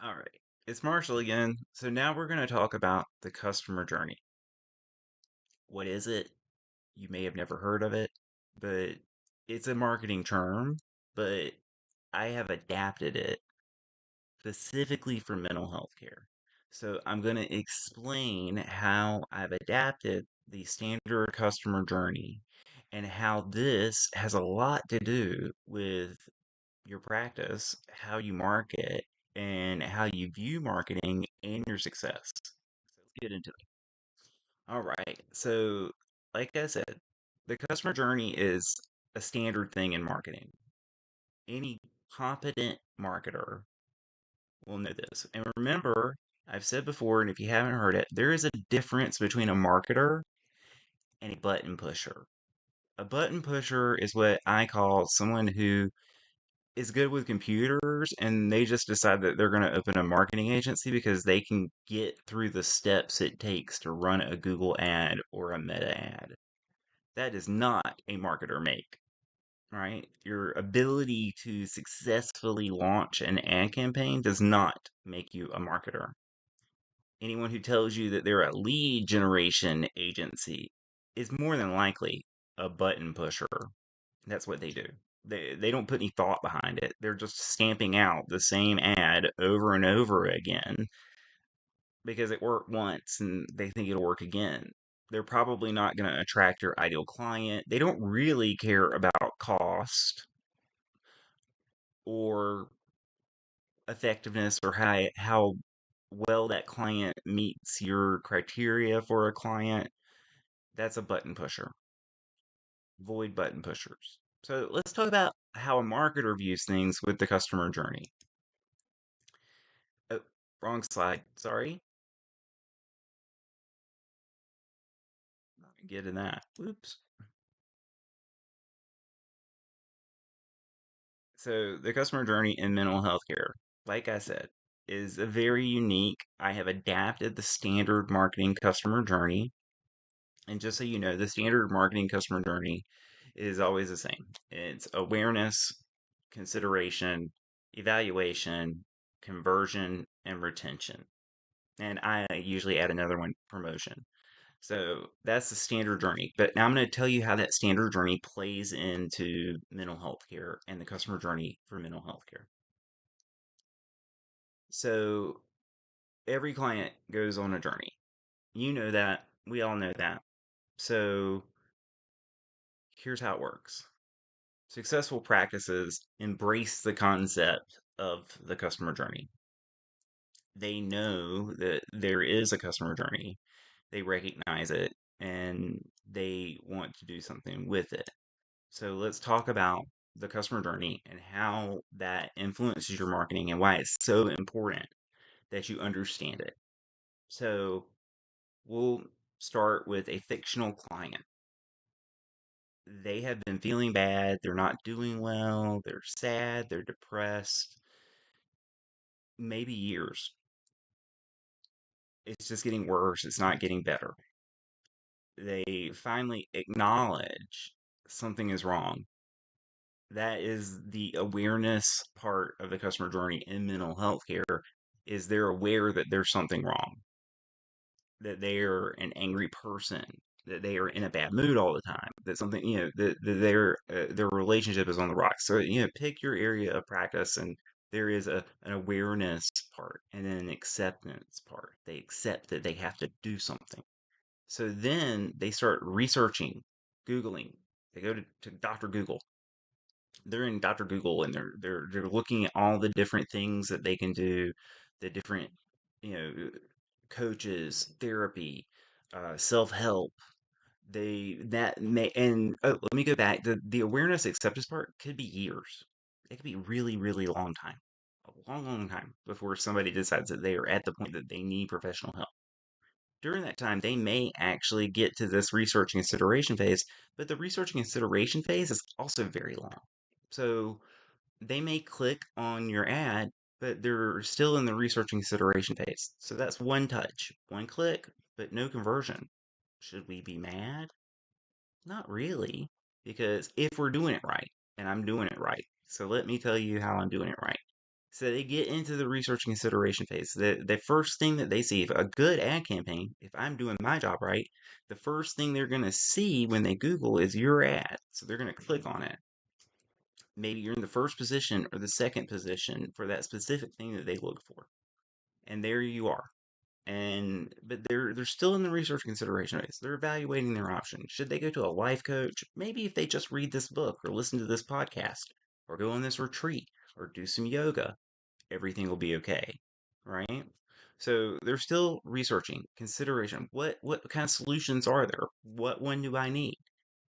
All right, it's Marshall again. So now we're going to talk about the customer journey. What is it? You may have never heard of it, but it's a marketing term, but I have adapted it specifically for mental health care. So I'm going to explain how I've adapted the standard customer journey and how this has a lot to do with your practice, how you market, and how you view marketing and your success. So let's get into it. All right. So, like I said, the customer journey is a standard thing in marketing. Any competent marketer will know this. And remember, I've said before, and if you haven't heard it, there is a difference between a marketer and a button pusher. A button pusher is what I call someone who is good with computers and they just decide that they're going to open a marketing agency because they can get through the steps it takes to run a Google ad or a Meta ad. That does not a marketer make, right? Your ability to successfully launch an ad campaign does not make you a marketer. Anyone who tells you that they're a lead generation agency is more than likely a button pusher. That's what they do. They don't put any thought behind it. They're just stamping out the same ad over and over again because it worked once and they think it'll work again. They're probably not going to attract your ideal client. They don't really care about cost or effectiveness or how well that client meets your criteria for a client. That's a button pusher. Avoid button pushers. So let's talk about how a marketer views things with the customer journey. Oh, wrong slide. Sorry. Get in that. Oops. So the customer journey in mental health care, like I said, is a very unique. I have adapted the standard marketing customer journey. And just so you know, the standard marketing customer journey is always the same. It's awareness, consideration, evaluation, conversion, and retention. And I usually add another one, promotion. So that's the standard journey. But now I'm going to tell you how that standard journey plays into mental health care and the customer journey for mental health care. So every client goes on a journey. You know that. We all know that. So here's how it works. Successful practices embrace the concept of the customer journey. They know that there is a customer journey, they recognize it, and they want to do something with it. So let's talk about the customer journey and how that influences your marketing and why it's so important that you understand it. So we'll start with a fictional client. They have been feeling bad, they're not doing well, they're sad, they're depressed, maybe years. It's just getting worse, it's not getting better. They finally acknowledge something is wrong. That is the awareness part of the customer journey in mental health care is they're aware that there's something wrong, that they're an angry person, that they are in a bad mood all the time, that something, that their relationship is on the rocks. So, pick your area of practice and there is an awareness part and then an acceptance part. They accept that they have to do something. So then they start researching, Googling. They go to Dr. Google. They're in Dr. Google and they're looking at all the different things that they can do, the different, you know, coaches, therapy, self-help. They that may and oh, let me go back. The awareness acceptance part could be years. It could be really, really long time. A long, long time before somebody decides that they are at the point that they need professional help. During that time, they may actually get to this research and consideration phase, but the research and consideration phase is also very long. So they may click on your ad, but they're still in the research and consideration phase. So that's one touch, one click, but no conversion. Should we be mad? Not really, because if we're doing it right, and I'm doing it right, so let me tell you how I'm doing it right. So they get into the research and consideration phase. The first thing that they see, if a good ad campaign, if I'm doing my job right, the first thing they're going to see when they Google is your ad. So they're going to click on it. Maybe you're in the first position or the second position for that specific thing that they look for. And there you are. And but they're still in the research consideration phase. They're evaluating their options. Should they go to a life coach? Maybe if they just read this book or listen to this podcast or go on this retreat or do some yoga, everything will be okay, right? So they're still researching consideration. What kind of solutions are there? What one do I need?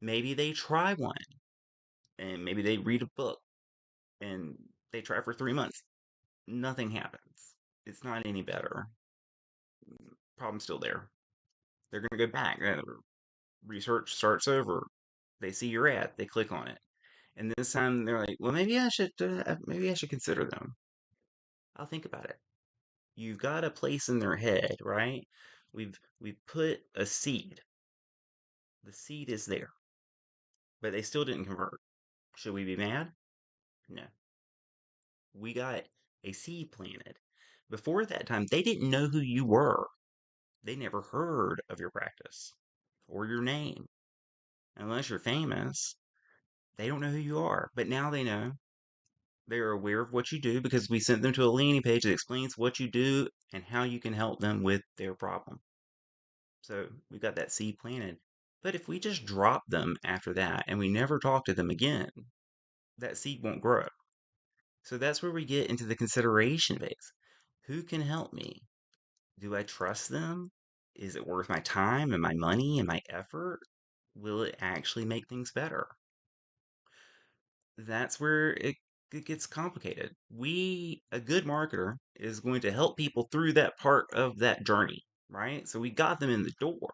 Maybe they try one, and maybe they read a book and they try for 3 months. Nothing happens. It's not any better. Problem's still there. They're going to go back. Research starts over. They see your ad. They click on it, and this time they're like, "Well, maybe I should consider them. I'll think about it." You've got a place in their head, right? We've put a seed. The seed is there, but they still didn't convert. Should we be mad? No. We got a seed planted. Before that time, they didn't know who you were. They never heard of your practice or your name. Unless you're famous, they don't know who you are. But now they know. They are aware of what you do because we sent them to a landing page that explains what you do and how you can help them with their problem. So we've got that seed planted. But if we just drop them after that and we never talk to them again, that seed won't grow. So that's where we get into the consideration phase. Who can help me? Do I trust them? Is it worth my time and my money and my effort? Will it actually make things better? That's where it gets complicated. A good marketer is going to help people through that part of that journey, right? So we got them in the door.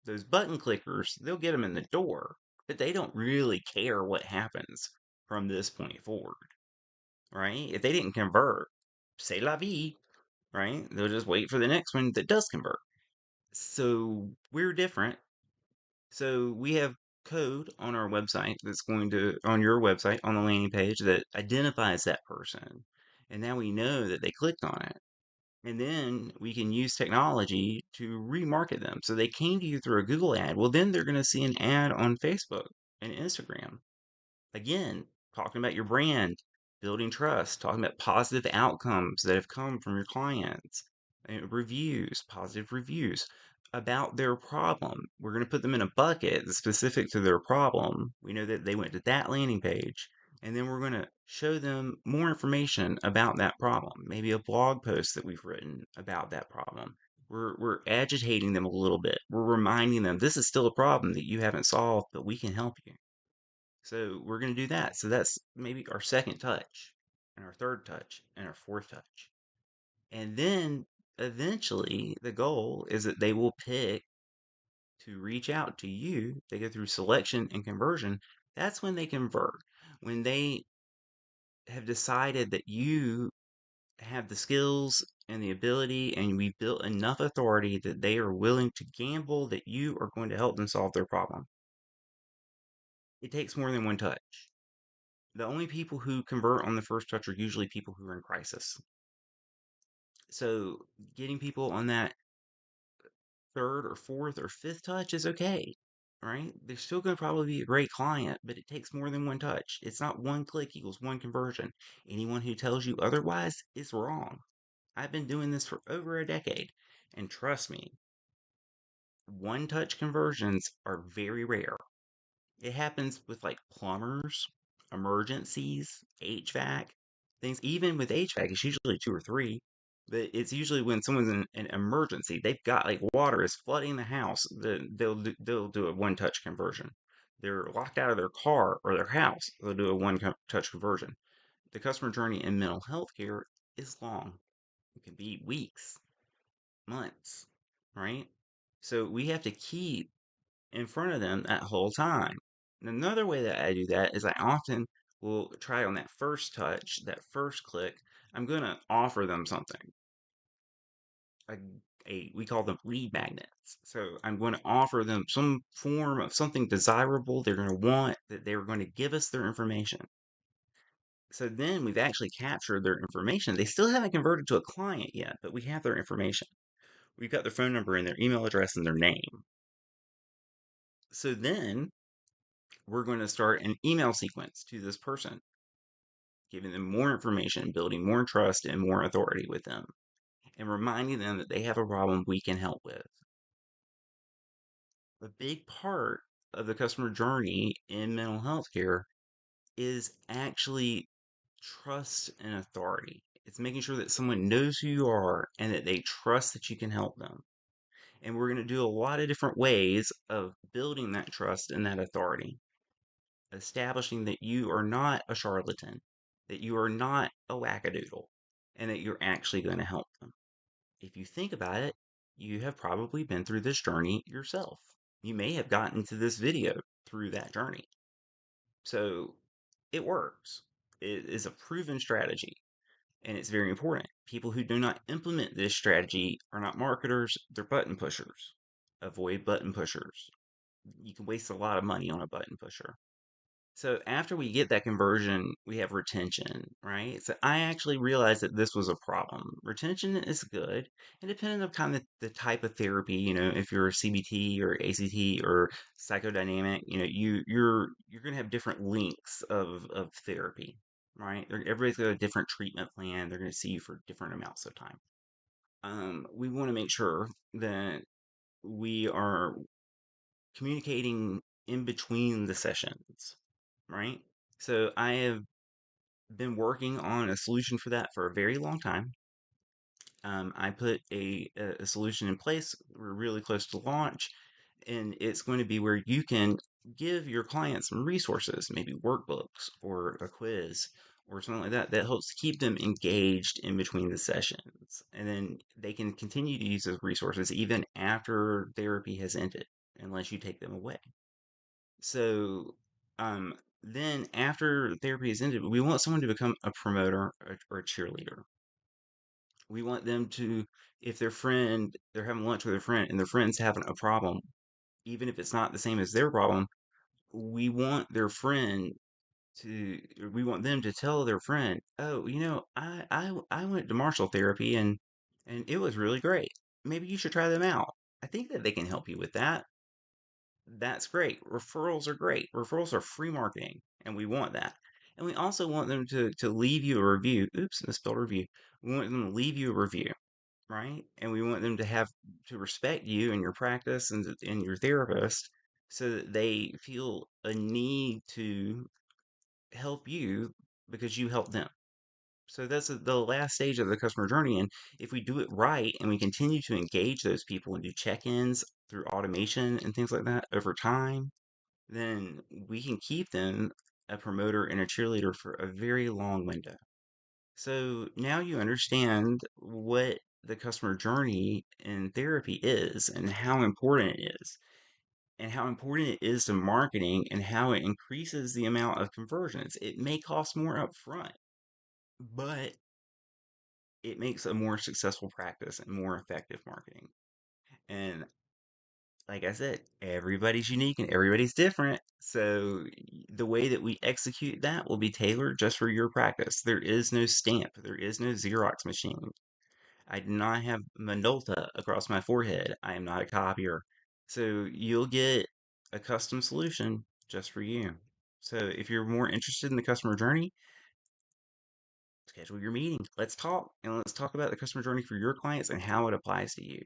Those button clickers, they'll get them in the door, but they don't really care what happens from this point forward, right? If they didn't convert, c'est la vie, right? They'll just wait for the next one that does convert. So we're different. So we have code on our website that's going to, on your website, on the landing page that identifies that person. And now we know that they clicked on it. And then we can use technology to remarket them. So they came to you through a Google ad. Well, then they're going to see an ad on Facebook and Instagram. Again, talking about your brand, building trust, talking about positive outcomes that have come from your clients, reviews, positive reviews about their problem. We're going to put them in a bucket that's specific to their problem. We know that they went to that landing page, and then we're going to show them more information about that problem, maybe a blog post that we've written about that problem. We're agitating them a little bit. We're reminding them this is still a problem that you haven't solved, but we can help you. So we're going to do that. So that's maybe our second touch, and our third touch, and our fourth touch. And then eventually the goal is that they will pick to reach out to you. They go through selection and conversion. That's when they convert. When they have decided that you have the skills and the ability, and we've built enough authority that they are willing to gamble that you are going to help them solve their problem. It takes more than one touch. The only people who convert on the first touch are usually people who are in crisis. So getting people on that third or fourth or fifth touch is okay, right? They're still going to probably be a great client, but it takes more than one touch. It's not one click equals one conversion. Anyone who tells you otherwise is wrong. I've been doing this for over a decade, and trust me, one touch conversions are very rare. It happens with like plumbers, emergencies, HVAC, things. Even with HVAC, it's usually two or three, but it's usually when someone's in an emergency. They've got like water is flooding the house. They'll do a one touch conversion. They're locked out of their car or their house. They'll do a one touch conversion. The customer journey in mental health care is long. It can be weeks, months, right? So we have to keep in front of them that whole time. And another way that I do that is I often will try on that first touch, that first click, I'm going to offer them something. A, we call them lead magnets. So I'm going to offer them some form of something desirable they're going to want, that they're going to give us their information. So then we've actually captured their information. They still haven't converted to a client yet, but we have their information. We've got their phone number and their email address and their name. So then we're going to start an email sequence to this person, giving them more information, building more trust and more authority with them, and reminding them that they have a problem we can help with. A big part of the customer journey in mental health care is actually trust and authority. It's making sure that someone knows who you are and that they trust that you can help them. And we're going to do a lot of different ways of building that trust and that authority, establishing that you are not a charlatan, that you are not a wackadoodle, and that you're actually going to help them. If you think about it, you have probably been through this journey yourself. You may have gotten to this video through that journey. So it works. It is a proven strategy and it's very important. People who do not implement this strategy are not marketers, they're button pushers. Avoid button pushers. You can waste a lot of money on a button pusher. So after we get that conversion, we have retention, right? So I actually realized that this was a problem. Retention is good, and depending on kind of the type of therapy, if you're a CBT or ACT or psychodynamic, you're gonna have different lengths of therapy, right? Everybody's got a different treatment plan. They're gonna see you for different amounts of time. We want to make sure that we are communicating in between the sessions, right? So I have been working on a solution for that for a very long time. I put a solution in place. We're really close to launch, and it's going to be where you can give your clients some resources, maybe workbooks or a quiz or something like that, that helps keep them engaged in between the sessions. And then they can continue to use those resources even after therapy has ended, unless you take them away. So, then after therapy is ended, we want someone to become a promoter or a cheerleader. We want them to, if they're having lunch with their friend and their friend's having a problem, even if it's not the same as their problem, we want their friend we want them to tell their friend, oh, I went to martial therapy and it was really great. Maybe you should try them out. I think that they can help you with that. That's great. Referrals are great. Referrals are free marketing, and we want that. And we also want them to leave you a review. Oops, misspelled review. We want them to leave you a review, right? And we want them to respect you and your practice and your therapist so that they feel a need to help you because you help them. So that's the last stage of the customer journey. And if we do it right and we continue to engage those people and do check-ins through automation and things like that over time, then we can keep them a promoter and a cheerleader for a very long window. So now you understand what the customer journey in therapy is and how important it is, and how important it is to marketing and how it increases the amount of conversions. It may cost more upfront, but it makes a more successful practice and more effective marketing. And like I said, everybody's unique and everybody's different. So the way that we execute that will be tailored just for your practice. There is no stamp, there is no Xerox machine. I do not have Minolta across my forehead. I am not a copier. So you'll get a custom solution just for you. So if you're more interested in the customer journey, schedule your meeting. Let's talk and let's talk about the customer journey for your clients and how it applies to you.